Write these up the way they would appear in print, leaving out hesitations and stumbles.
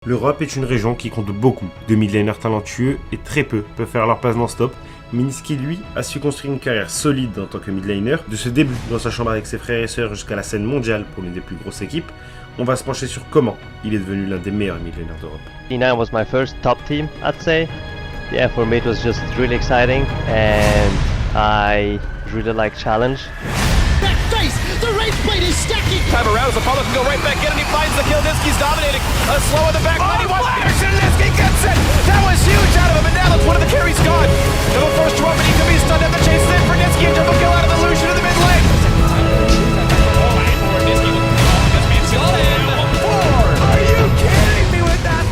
L'Europe est une région qui compte beaucoup de midlaners talentueux et très peu peuvent faire leur place non-stop. Mais Nisqy, lui, a su construire une carrière solide en tant que midlaner. De ce début dans sa chambre avec ses frères et sœurs jusqu'à la scène mondiale pour l'une des plus grosses équipes, on va se pencher sur comment il est devenu l'un des meilleurs midlaners d'Europe. E9 was my first top team, I'd say. Yeah, for me it was just really exciting and I really like challenge. Back face! The race plate is stacking! Time around as Apollo can go right back in and he finds the kill. Nisqy's dominating. Slow in the back line. He wants Peterson. Nisqy gets it! That was huge out of him, and now that's one of the carries gone. Double first drop, and he could be stunned at the chase in for Nisqy. And double kill out of the Lucian in the mid lane. Are you kidding me with that?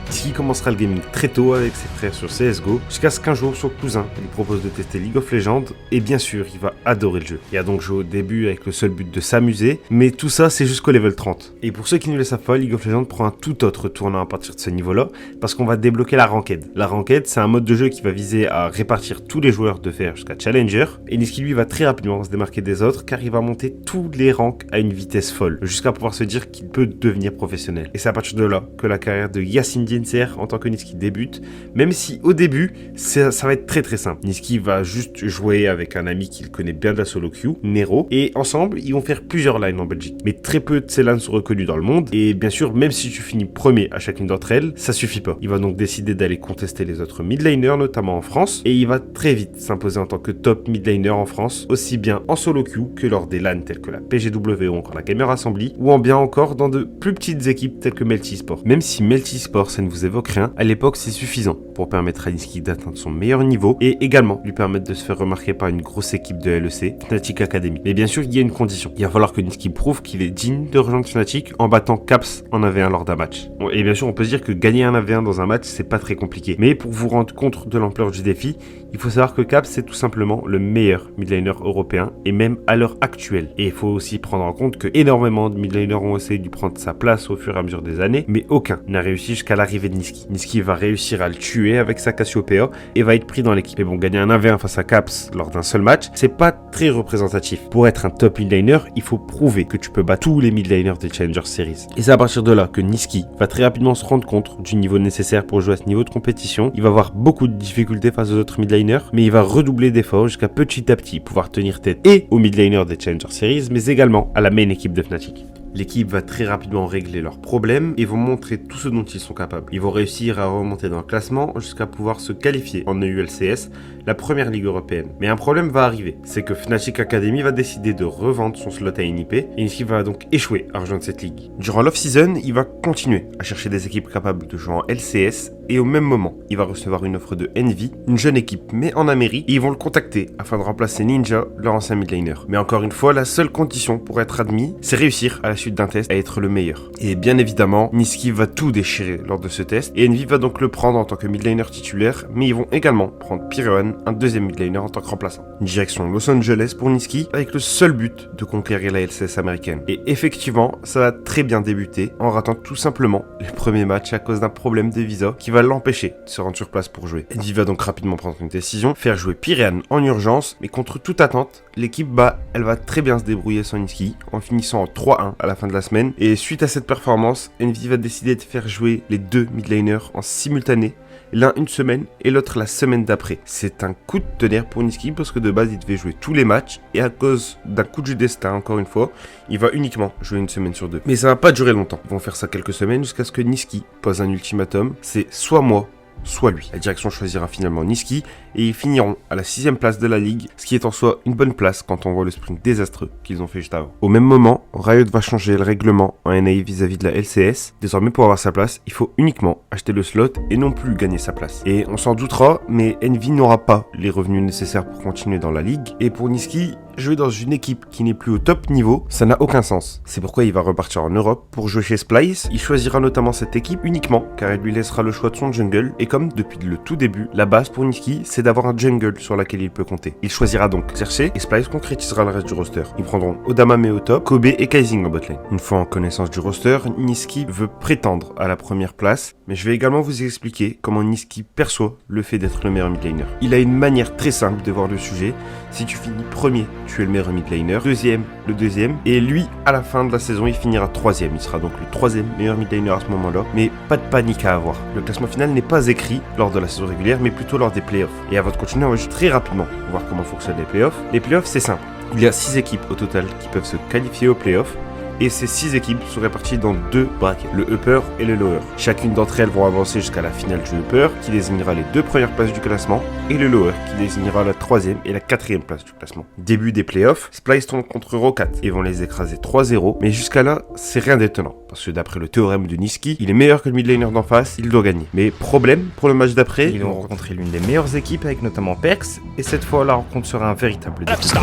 Nisqy commencera le gaming très tôt avec ses frères sur CSGO, jusqu'à ce qu'un jour son cousin lui propose de tester League of Legends, et bien sûr il va adorer le jeu. Il a donc joué au début avec le seul but de s'amuser, mais tout ça c'est jusqu'au level 30. Et pour ceux qui ne le savent pas, League of Legends prend un tout autre tournant à partir de ce niveau-là, parce qu'on va débloquer la ranked. La ranked, c'est un mode de jeu qui va viser à répartir tous les joueurs de fer jusqu'à Challenger, et Nisqy lui va très rapidement se démarquer des autres, car il va monter tous les ranks à une vitesse folle, jusqu'à pouvoir se dire qu'il peut devenir professionnel. Et c'est à partir de là que la carrière de Yacine Dienser en tant que Nisqy débute, même si au début ça va être très simple. Nisqy va juste jouer avec un ami qu'il connaît bien de la solo queue, Nero, et ensemble ils vont faire plusieurs lines en Belgique. Mais très peu de ces lines sont reconnues dans le monde, et bien sûr même si tu finis premier à chacune d'entre elles, ça suffit pas. Il va donc décider d'aller contester les autres midlaners, notamment en France, et il va très vite s'imposer en tant que top midlaner en France, aussi bien en solo queue que lors des LAN telles que la PGW ou encore la Gamer Assembly, ou en bien encore dans de plus petites équipes telles que Melty Sport. Même si Melty Sport ça ne vous évoque rien, à l'époque c'est suffisant pour permettre à Nisqy d'atteindre son meilleur niveau et également lui permettre de se faire remarquer par une grosse équipe de LEC, Fnatic Academy. Mais bien sûr il y a une condition, il va falloir que Nisqy prouve qu'il est digne de rejoindre Fnatic en battant Caps en 1v1 lors d'un match. Bon, et bien sûr on peut se dire que gagner un 1v1 dans un match c'est pas très compliqué, mais pour vous rendre compte de l'ampleur du défi, il faut savoir que Caps c'est tout simplement le meilleur midlaner européen et même à l'heure actuelle. Et il faut aussi prendre en compte que énormément de midlaners ont essayé de lui prendre sa place au fur et à mesure des années, mais aucun n'a réussi jusqu'à l'arrivée de Nisqy. Nisqy va réussir à le tuer avec sa Cassiopeia et va être pris dans l'équipe. Et bon, gagner un 1v1 face à Caps lors d'un seul match, c'est pas très représentatif. Pour être un top midlaner, il faut prouver que tu peux battre tous les midlaners des Challenger Series. Et c'est à partir de là que Nisqy va très rapidement se rendre compte du niveau nécessaire pour jouer à ce niveau de compétition. Il va avoir beaucoup de difficultés face aux autres midlaners, mais il va redoubler d'efforts jusqu'à petit à petit pouvoir tenir tête et aux midlaners des Challenger Series, mais également à la main équipe de Fnatic. L'équipe va très rapidement régler leurs problèmes et vont montrer tout ce dont ils sont capables. Ils vont réussir à remonter dans le classement jusqu'à pouvoir se qualifier en EULCS, la première ligue européenne. Mais un problème va arriver, c'est que Fnatic Academy va décider de revendre son slot à NIP et Nisqy va donc échouer à rejoindre cette ligue. Durant l'off-season, il va continuer à chercher des équipes capables de jouer en LCS et au même moment, il va recevoir une offre de Envy, une jeune équipe mais en Amérique, et ils vont le contacter afin de remplacer Ninja, leur ancien midlaner. Mais encore une fois, la seule condition pour être admis, c'est réussir à la suite d'un test à être le meilleur. Et bien évidemment, Nisqy va tout déchirer lors de ce test, et Envy va donc le prendre en tant que midlaner titulaire, mais ils vont également prendre Pireon, un deuxième midlaner en tant que remplaçant. Une direction Los Angeles pour Nisqy, avec le seul but de conquérir la LCS américaine. Et effectivement, ça va très bien débuter, en ratant tout simplement les premiers matchs à cause d'un problème de visa qui va l'empêcher de se rendre sur place pour jouer. Envy va donc rapidement prendre une décision, faire jouer Pireon en urgence, mais contre toute attente, l'équipe elle va très bien se débrouiller sans Nisqy, en finissant en 3-1 à la fin de la semaine. Et suite à cette performance, Envy va décider de faire jouer les deux midlaners en simultané, l'un une semaine et l'autre la semaine d'après. C'est un coup de tonnerre pour Nisqy parce que de base il devait jouer tous les matchs et à cause d'un coup du destin, encore une fois, il va uniquement jouer une semaine sur deux. Mais ça va pas durer longtemps. Ils vont faire ça quelques semaines jusqu'à ce que Nisqy pose un ultimatum, c'est soit moi, soit lui. La direction choisira finalement Nisqy et ils finiront à la 6ème place de la ligue, ce qui est en soi une bonne place quand on voit le sprint désastreux qu'ils ont fait juste avant. Au même moment, Riot va changer le règlement en NA vis-à-vis de la LCS. Désormais, pour avoir sa place, il faut uniquement acheter le slot et non plus gagner sa place. Et on s'en doutera, mais Envy n'aura pas les revenus nécessaires pour continuer dans la ligue. Et pour Nisqy, jouer dans une équipe qui n'est plus au top niveau, ça n'a aucun sens. C'est pourquoi il va repartir en Europe pour jouer chez Splyce. Il choisira notamment cette équipe uniquement car elle lui laissera le choix de son jungle. Et comme depuis le tout début, la base pour Niski, c'est d'avoir un jungle sur laquelle il peut compter. Il choisira donc Xerxes et Splyce concrétisera le reste du roster. Ils prendront Odamame au top, Kobe et Kaizing en botlane. Une fois en connaissance du roster, Niski veut prétendre à la première place, mais je vais également vous expliquer comment Niski perçoit le fait d'être le meilleur mid laner. Il a une manière très simple de voir le sujet. Si tu finis premier, tu es le meilleur mid laner, deuxième, le deuxième, et lui, à la fin de la saison, il finira troisième. Il sera donc le troisième meilleur mid laner à ce moment-là, mais pas de panique à avoir. Le classement final n'est pas écrit lors de la saison régulière, mais plutôt lors des playoffs. Et avant de continuer, on va juste très rapidement voir comment fonctionnent les playoffs. Les playoffs, c'est simple. Il y a 6 équipes au total qui peuvent se qualifier aux playoffs. Et ces 6 équipes sont réparties dans 2 brackets, le upper et le lower. Chacune d'entre elles vont avancer jusqu'à la finale du upper, qui désignera les 2 premières places du classement, et le lower, qui désignera la 3e et la 4e place du classement. Début des playoffs, Splyce tombe contre Rokat et vont les écraser 3-0, mais jusqu'à là, c'est rien d'étonnant, parce que d'après le théorème de Niski, il est meilleur que le mid laner d'en face, il doit gagner. Mais problème, pour le match d'après, ils vont rencontrer l'une des meilleures équipes avec notamment Perkz, et cette fois, la rencontre sera un véritable défi.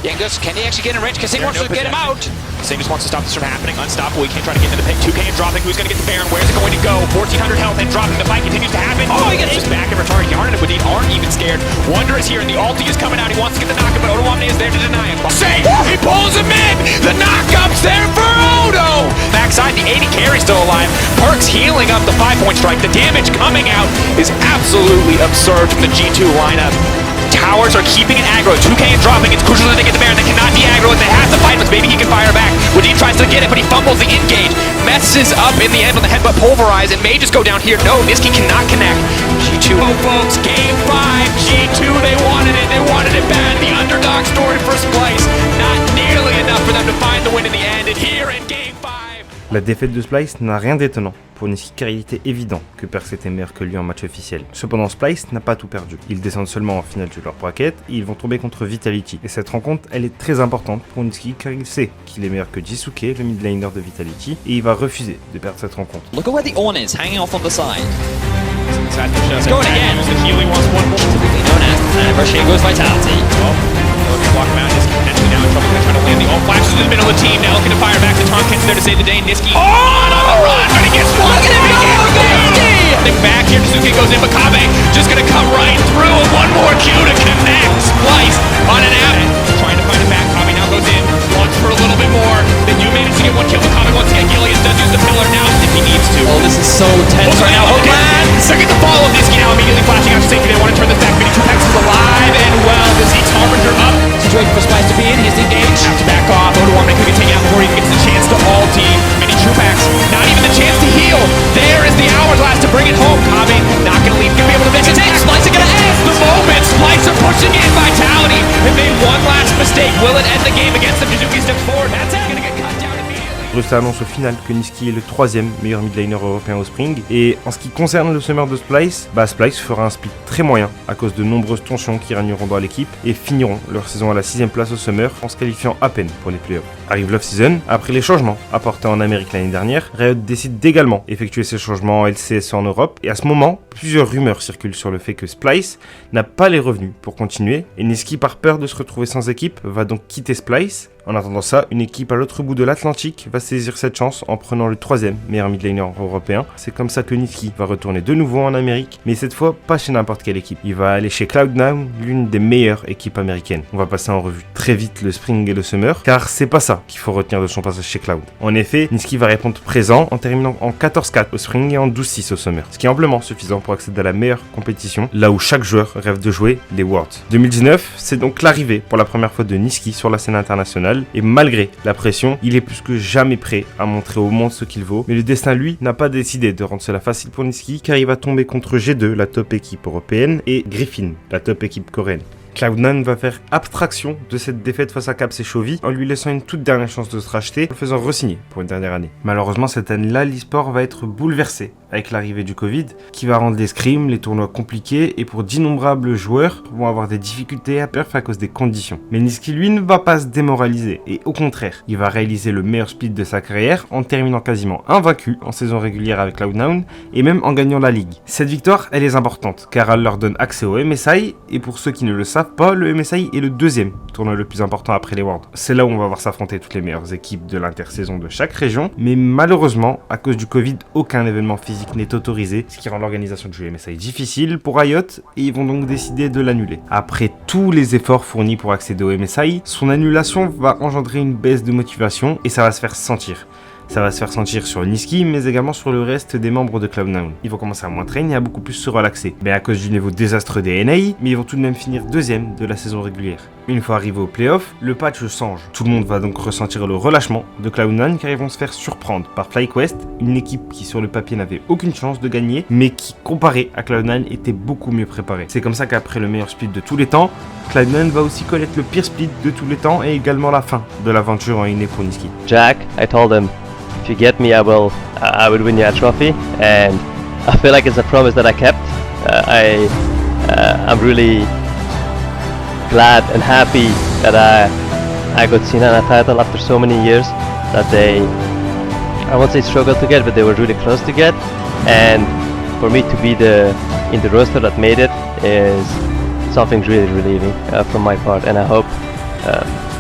Yangus, can he actually get in range? Because he wants to get him out. Just wants to stop this from happening. Unstoppable. He can't try to get into the pit. 2K and dropping. Who's going to get the Baron? Where's it going to go? 1400 health and dropping. The fight continues to happen. Oh, he gets just back and retarded. Yarn and Wadid aren't even scared. Wonder is here and the ulti is coming out. He wants to get the knockup, but Odoamne is there to deny him. Safe! He pulls him in! The knockup's there for Odo! Backside, the 80 carry still alive. Perkz healing up the 5-point strike. The damage coming out is absolutely absurd from the G2 lineup. Towers are keeping it aggro. 2K and dropping. It's crucial that they get the Baron. They cannot be aggro as they have to fight, but maybe he can fire back. Wadid tries to get it, but he fumbles the engage. Messes up in the end on the headbutt pulverize. It may just go down here. No, Niski cannot connect. G2, oh folks, game 5. G2, they wanted it. They wanted it bad. The underdog story for Splyce. Not nearly enough for them to find the win in the end. And here in game 5. La défaite de Splyce n'a rien d'étonnant pour Niski car il était évident que Perkz était meilleur que lui en match officiel. Cependant, Splyce n'a pas tout perdu. Ils descendent seulement en finale de leur bracket et ils vont tomber contre Vitality. Et cette rencontre, elle est très importante pour Niski car il sait qu'il est meilleur que Jisuke, le mid laner de Vitality, et il va refuser de perdre cette rencontre. Look at where the Ornn is, hanging off on the side. It's going again. The Healy wants one more. Typically known as, and here goes Vitality. Block him out. Niski potentially now in trouble. They're trying to land the ult flashes in the middle of the team. Now looking to fire back. The Tomkins there to save the day. Niski on a run, but he gets one. Back here, Suzuki goes in, Makabe just gonna come right through, and one more Q to connect. Splyce on an out. Trying to find it back. Makabe now goes in, wants for a little bit more. Then you manage to get one kill. Makabe wants to get Gillian, does use the pillar now if he needs to. Oh, this is so tense right now. Hookland, second to follow. Niski now immediately flashing out to safety. They want to turn this back. Mini Tupex is alive and well. Does he Harbinger up? Situation for Splyce to be in. He's engaged. Have to back off. Odoamne could get taken out before he gets the chance to ulti. Mini Tupex, not even the chance to heal. There is the hourglass to bring it home. Kabe not going to leave. Going to be able to make it. Splyce are going to end the moment. Splyce are pushing in. Vitality. They made one last mistake. Will it end the game against them? Suzuki steps forward. That's it. Going to get cut down immediately. Rusta annonce au final que Niski est le 3e meilleur mid laner européen au Spring. Et en ce qui concerne le summer de Splyce, Splyce fera un split très moyen à cause de nombreuses tensions qui régneront dans l'équipe et finiront leur saison à la 6e place au summer en se qualifiant à peine pour les playoffs. Arrive l'off-season, après les changements apportés en Amérique l'année dernière, Riot décide d'également effectuer ces changements en LCS en Europe et à ce moment, plusieurs rumeurs circulent sur le fait que Splyce n'a pas les revenus pour continuer et Niski, par peur de se retrouver sans équipe, va donc quitter Splyce. En attendant ça, une équipe à l'autre bout de l'Atlantique va saisir cette chance en prenant le 3e meilleur mid laner européen. C'est comme ça que Niski va retourner de nouveau en Amérique, mais cette fois pas chez n'importe quelle équipe. Il va aller chez Cloud9, l'une des meilleures équipes américaines. On va passer en revue très vite le Spring et le Summer, car c'est pas ça qu'il faut retenir de son passage chez Cloud. En effet, Niski va répondre présent en terminant en 14-4 au Spring et en 12-6 au Summer, ce qui est amplement suffisant pour accéder à la meilleure compétition, là où chaque joueur rêve de jouer, les Worlds. 2019, c'est donc l'arrivée pour la première fois de Niski sur la scène internationale, et malgré la pression, il est plus que jamais prêt à montrer au monde ce qu'il vaut, mais le destin lui n'a pas décidé de rendre cela facile pour Niski, car il va tomber contre G2, la top équipe européenne, et Griffin, la top équipe coréenne. Cloud9 va faire abstraction de cette défaite face à Caps et Chovy en lui laissant une toute dernière chance de se racheter, en le faisant re-signer pour une dernière année. Malheureusement, cette année-là, l'e-sport va être bouleversé avec l'arrivée du Covid, qui va rendre les scrims, les tournois compliqués, et pour d'innombrables joueurs vont avoir des difficultés à perf à cause des conditions. Mais Niski, lui, ne va pas se démoraliser, et au contraire, il va réaliser le meilleur split de sa carrière en terminant quasiment invaincu en saison régulière avec Cloud9, et même en gagnant la ligue. Cette victoire, elle est importante, car elle leur donne accès au MSI, et pour ceux qui ne le savent savent pas, le MSI est le deuxième tournoi le plus important après les Worlds. C'est là où on va voir s'affronter toutes les meilleures équipes de l'intersaison de chaque région, mais malheureusement, à cause du Covid, aucun événement physique n'est autorisé, ce qui rend l'organisation du MSI difficile pour Riot, et ils vont donc décider de l'annuler. Après tous les efforts fournis pour accéder au MSI, son annulation va engendrer une baisse de motivation, et ça va se faire sentir. Ça va se faire sentir sur Nisqy, mais également sur le reste des membres de Cloud9. Ils vont commencer à moins traîner et à beaucoup plus se relaxer. Mais à cause du niveau désastreux des NA, mais ils vont tout de même finir deuxième de la saison régulière. Une fois arrivés au playoff, le patch change. Tout le monde va donc ressentir le relâchement de Cloud9 car ils vont se faire surprendre par FlyQuest, une équipe qui sur le papier n'avait aucune chance de gagner, mais qui comparé à Cloud9 était beaucoup mieux préparée. C'est comme ça qu'après le meilleur split de tous les temps, Cloud9 va aussi connaître le pire split de tous les temps et également la fin de l'aventure en NA pour Nisqy. Jack, I told him, if you get me, I will win you a trophy, and I feel like it's a promise that I kept. I'm really glad and happy that I got C9 a title after so many years that they, I won't say struggled to get, but they were really close to get. And for me to be in the roster that made it is something really relieving from my part, and I hope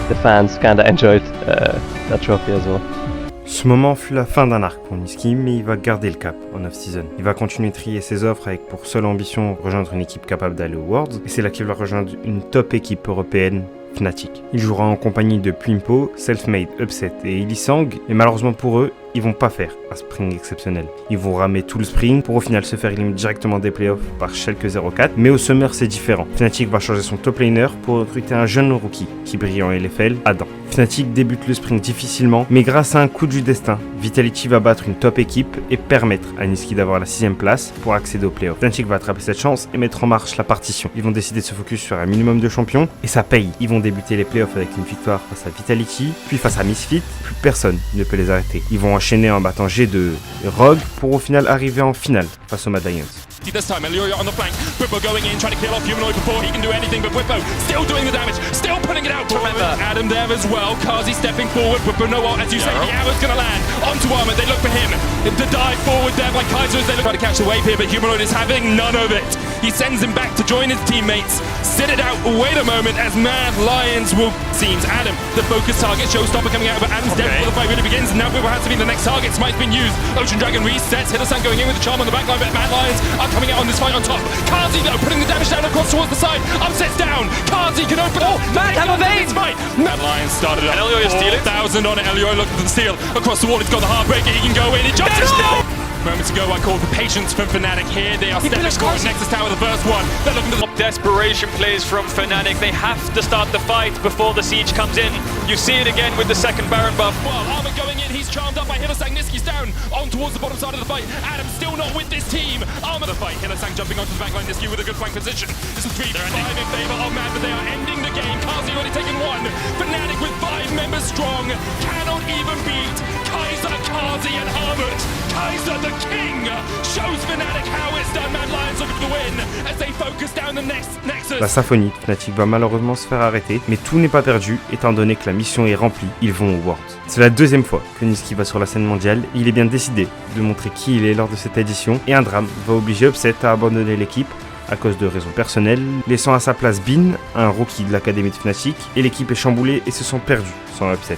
the fans kinda enjoyed that trophy as well. Ce moment fut la fin d'un arc pour Nisqy, mais il va garder le cap en off-season. Il va continuer de trier ses offres avec pour seule ambition rejoindre une équipe capable d'aller aux Worlds, et c'est là qu'il va rejoindre une top équipe européenne, Fnatic. Il jouera en compagnie de Pwimpo, Selfmade, Upset et Ilisang, et malheureusement pour eux, ils vont pas faire un spring exceptionnel. Ils vont ramer tout le spring pour au final se faire éliminer directement des playoffs par Schalke 04, mais au Summer c'est différent. Fnatic va changer son top laner pour recruter un jeune rookie qui brille en LFL, Adam. Fnatic débute le spring difficilement, mais grâce à un coup du destin, Vitality va battre une top équipe et permettre à Nisqy d'avoir la 6ème place pour accéder aux playoffs. Fnatic va attraper cette chance et mettre en marche la partition. Ils vont décider de se focus sur un minimum de champions, et ça paye. Ils vont débuter les playoffs avec une victoire face à Vitality, puis face à Misfit, plus personne ne peut les arrêter. Ils vont enchaîner en battant G2 et Rogue pour au final arriver en finale face aux Mad Lions. This time, Elioyo on the flank. Bwipo going in, trying to kill off Humanoid before he can do anything, but Bwipo still doing the damage, still putting it out. Remember, Adam there as well. Kazi stepping forward. Bwipo, no, as you say, the arrow's going to land onto Armor. They look for him to dive forward there by Kaiser as they look try to catch the wave here, but Humanoid is having none of it. He sends him back to join his teammates. Sit it out, wait a moment as Mad Lions will seems Adam, the focus target, Showstopper coming out, but Adam's dead before the fight really begins. Now Bwipo has to be the next target. Smite's been used. Ocean Dragon resets. Hittersan going in with the charm on the backline, but Mad Lions are coming out on this fight on top. Kazi though, putting the damage down across towards the side. Upsets down. Kazi can open. Oh, Mad have a vein. Mad Lions started up. Elioyo stealing. 1,000 on it. Elioyo looking for the steal across the wall. He's got the heartbreaker. He can go in. He jumps in. Moments ago, I called for patience from Fnatic here. They are stepping forward. Nexus Tower, the first one. They're looking to desperation plays from Fnatic. They have to start the fight before the siege comes in. You see it again with the second Baron buff. well. Armor going in. He's charmed up by Hittersang. Nisqy's down on towards the bottom side of the fight. Adam still not with this team. Armor the fight. Hittersang jumping onto the backline. Nisqy with a good flank position. This is 3-5 in favor of Mad, but they are ending the game. Kazi already taken one. Fnatic with 5 members strong cannot even beat Kaiser, Kazi and Armut. Kaiser the king shows Fnatic how it's done. Mad Lions looking for the win as they focus down the Nexus. La symphonie de Fnatic va malheureusement se faire arrêter, mais tout n'est pas perdu étant donné que la mission est remplie, ils vont aux Worlds. C'est la deuxième fois que Nisqy va sur la scène mondiale, et il est bien décidé de montrer qui il est lors de cette édition, et un drame va obliger Upset à abandonner l'équipe à cause de raisons personnelles, laissant à sa place Bin, un rookie de l'académie de Fnatic, et l'équipe est chamboulée et se sont perdus sans Upset.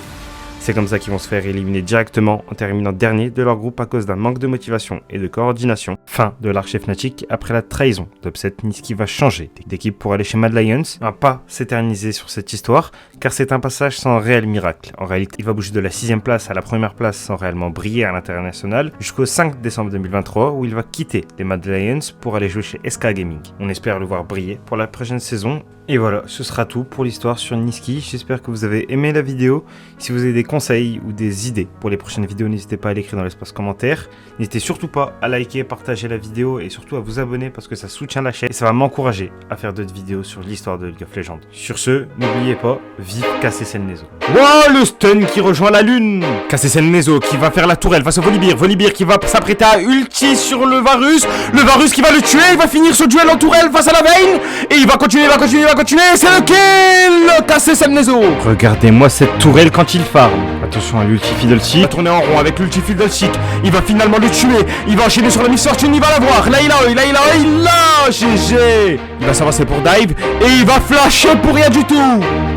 C'est comme ça qu'ils vont se faire éliminer directement en terminant dernier de leur groupe à cause d'un manque de motivation et de coordination. Fin de l'archer Fnatic après la trahison d'Upset. Nisqy va changer d'équipe pour aller chez Mad Lions. On va pas s'éterniser sur cette histoire car c'est un passage sans réel miracle. En réalité, il va bouger de la 6ème place à la 1ère place sans réellement briller à l'international jusqu'au 5 décembre 2023 où il va quitter les Mad Lions pour aller jouer chez SK Gaming. On espère le voir briller pour la prochaine saison. Et voilà, ce sera tout pour l'histoire sur Nisqy. J'espère que vous avez aimé la vidéo. Si vous avez des conseils ou des idées pour les prochaines vidéos, n'hésitez pas à l'écrire dans l'espace commentaire. N'hésitez surtout pas à liker, partager la vidéo et surtout à vous abonner parce que ça soutient la chaîne et ça va m'encourager à faire d'autres vidéos sur l'histoire de League of Legends. Sur ce, n'oubliez pas, vive KCCN Nezo. Wow, le stun qui rejoint la lune. KCCN Nezo qui va faire la tourelle face au Volibear. Volibear qui va s'apprêter à ulti sur le Varus. Le Varus qui va le tuer. Il va finir ce duel en tourelle face à la Vayne. Et il va continuer, c'est le kill KCCN Nezo. Regardez-moi cette tourelle quand il farm. Attention à l'ulti Fiddlestick. Il va tourner en rond avec l'ulti Fiddlestick. Il va finalement le tuer. Il va enchaîner sur la Miss Fortune, il va l'avoir. Là il a, GG. Il va s'avancer pour dive et il va flasher pour rien du tout.